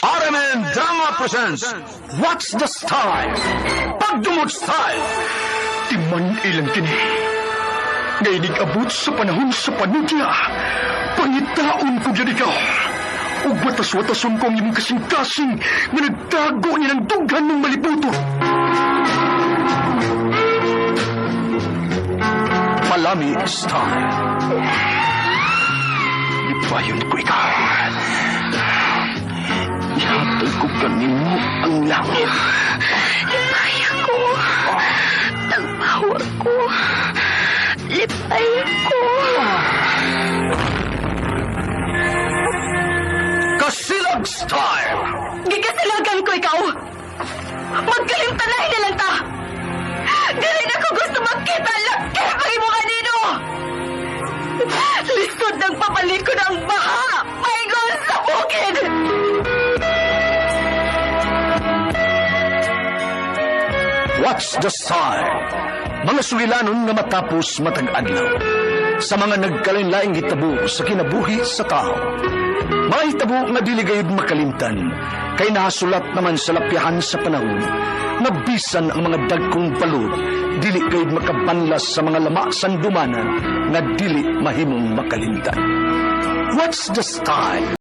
RMN Drama presents What's the Style? Pagdumot Style! Timan ilang kini. Ngay abot sa panahon sa panudya. Pangitaon ko dyan ikaw. Ug watas-watason ko ang imong kasing-kasing na nagtago niya ng dughan ng malibuto. Palami Style. Ipayon ko ikaw. Ihatag ko kanimo ang langit. Lipay ko. Nagpawa ko. Lipay ko. Kasilag Style! Gikasilagan ko ikaw. Magkalimtanahin na lang ta. Dili na ko gusto makita laki pag imo kanino. Lisod ng papalikod ang baha. Paingon sa bukid. What's the Style? Mga sugilanon nga matapos matag-adlaw. Sa mga nagkalain-laing hitabo sa kinabuhi sa tao. Mga hitabo nga dili gayud makalimtan, kay nahasulat naman sa lapyahan sa panahon, na bisan ang mga dagkong balod, dili gayud makabanlas sa mga lama sandumanan, nga dili mahimong makalimtan. What's the Style?